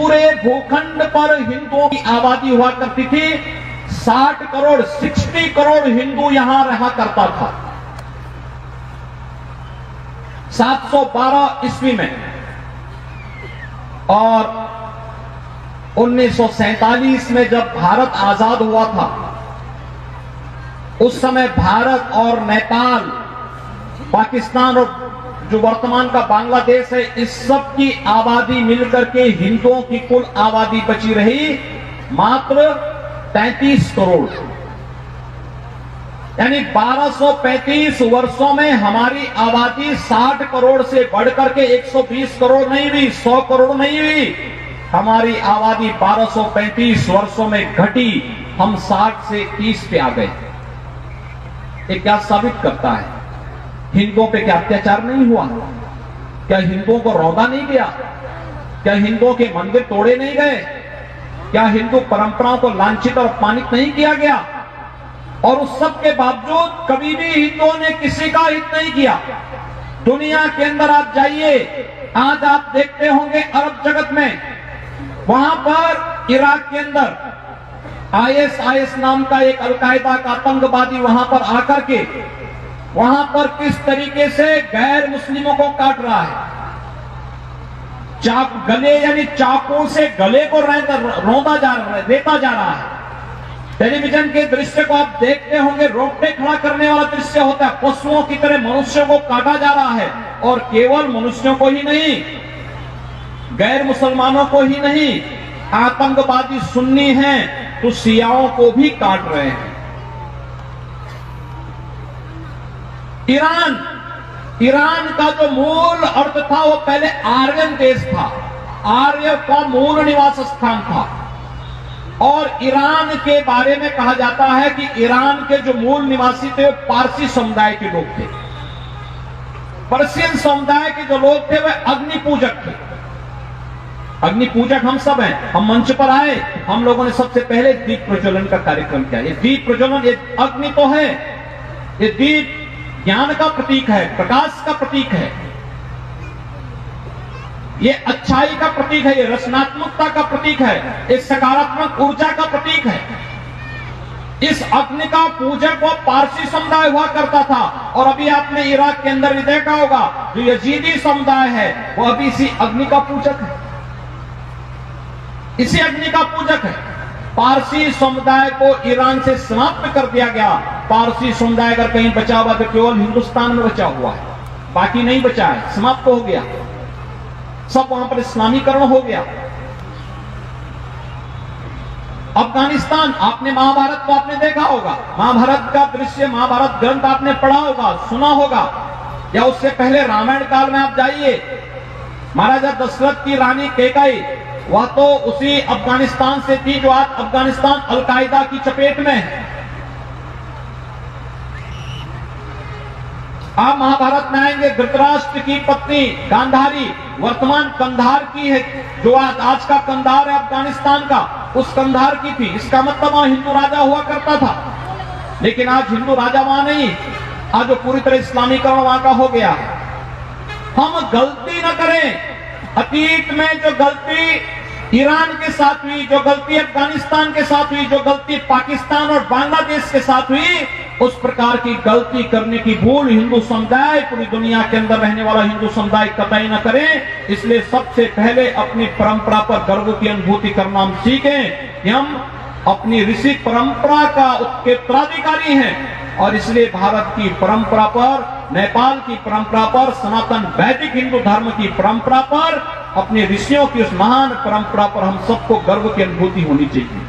पूरे भूखंड पर हिंदुओं की आबादी हुआ करती थी। 60 करोड़ 60 करोड़ हिंदू यहां रहा करता था 712 ईस्वी में। और 1947 में जब भारत आजाद हुआ था, उस समय भारत और नेपाल, पाकिस्तान और जो वर्तमान का बांग्लादेश है, इस सब की आबादी मिलकर के हिंदुओं की कुल आबादी बची रही मात्र 33 करोड़। यानी 1235 वर्षों में हमारी आबादी 60 करोड़ से बढ़कर के 120 करोड़ नहीं हुई, 100 करोड़ नहीं हुई। हमारी आबादी 1235 वर्षों में घटी, हम 60 से 30 पे आ गए। ये क्या साबित करता है? हिंदुओं पे क्या अत्याचार नहीं हुआ? क्या हिंदुओं को रौंदा नहीं गया? क्या हिंदुओं के मंदिर तोड़े नहीं गए? क्या हिंदू परंपराओं को लांछित और अपमानित नहीं किया गया? और उस सब के बावजूद कभी भी हिंदुओं ने किसी का हित नहीं किया। दुनिया के अंदर आप जाइए, आज आप देखते होंगे अरब जगत में, वहां पर इराक के अंदर आईएस नाम का एक अलकायदा का आतंकवादी वहां पर आकर के वहां पर किस तरीके से गैर मुस्लिमों को काट रहा है। गले यानी चाकू से गले को रौंदा जा रहा है, देता जा रहा है। टेलीविजन के दृश्य को आप देखते होंगे, रोकटे खड़ा करने वाला दृश्य होता है। पशुओं की तरह मनुष्यों को काटा जा रहा है, और केवल मनुष्यों को ही नहीं, गैर मुसलमानों को ही नहीं, आतंकवादी सुन्नी हैं तो शियाओं को भी काट रहे हैं। ईरान का जो मूल अर्थ था वो पहले आर्यन देश था, आर्य का मूल निवास स्थान था। और ईरान के बारे में कहा जाता है कि ईरान के जो मूल निवासी थे वो पारसी समुदाय के लोग थे। पर्शियन समुदाय के जो लोग थे वह अग्नि पूजक थे। अग्नि पूजक हम सब हैं। हम मंच पर आए, हम लोगों ने सबसे पहले दीप प्रज्वलन का कार्यक्रम किया। ये दीप प्रज्वलन, ये अग्नि तो है, ये दीप ज्ञान का प्रतीक है, प्रकाश का प्रतीक है, ये अच्छाई का प्रतीक है, ये रचनात्मकता का प्रतीक है, ये सकारात्मक ऊर्जा का प्रतीक है। इस अग्नि का पूजक वो पारसी समुदाय हुआ करता था। और अभी आपने इराक के अंदर भी देखा होगा, जो यजीदी समुदाय है वो अभी इसी अग्नि का पूजक है, इसी अग्नि का पूजक है। पारसी समुदाय को ईरान से समाप्त कर दिया गया। पारसी समुदाय अगर कहीं बचा हुआ तो केवल हिंदुस्तान में बचा हुआ है, बाकी नहीं बचा है, समाप्त हो गया। सब वहां पर इस्लामीकरण हो गया। अफगानिस्तान, आपने महाभारत को आपने देखा होगा, महाभारत का दृश्य, महाभारत ग्रंथ आपने पढ़ा होगा, सुना होगा, या उससे पहले रामायण काल में आप जाइए, महाराजा दशरथ की रानी कैकेयी, वह तो उसी अफगानिस्तान से थी जो आज अफगानिस्तान अलकायदा की चपेट में है। आप महाभारत में आएंगे, धृतराष्ट्र की पत्नी गांधारी वर्तमान कंधार की है, जो आज का कंधार है अफगानिस्तान का, उस कंधार की थी। इसका मतलब वहां हिंदू राजा हुआ करता था। लेकिन आज हिंदू राजा वहां नहीं, आज जो पूरी तरह इस्लामीकरण वहां का हो गया। हम गलती न करें। अतीत में जो गलती ईरान के साथ हुई, जो गलती अफगानिस्तान के साथ हुई, जो गलती पाकिस्तान और बांग्लादेश के साथ हुई, उस प्रकार की गलती करने की भूल हिंदू समुदाय, पूरी दुनिया के अंदर रहने वाला हिंदू समुदाय कतई न करें। इसलिए सबसे पहले अपनी परंपरा पर गर्व की अनुभूति करना हम सीखें कि हम अपनी ऋषि परंपरा का उत्तराधिकारी हैं। और इसलिए भारत की परंपरा पर, नेपाल की परंपरा पर, सनातन वैदिक हिंदू धर्म की परंपरा पर, अपने ऋषियों की उस महान परंपरा पर हम सबको गर्व की अनुभूति होनी चाहिए।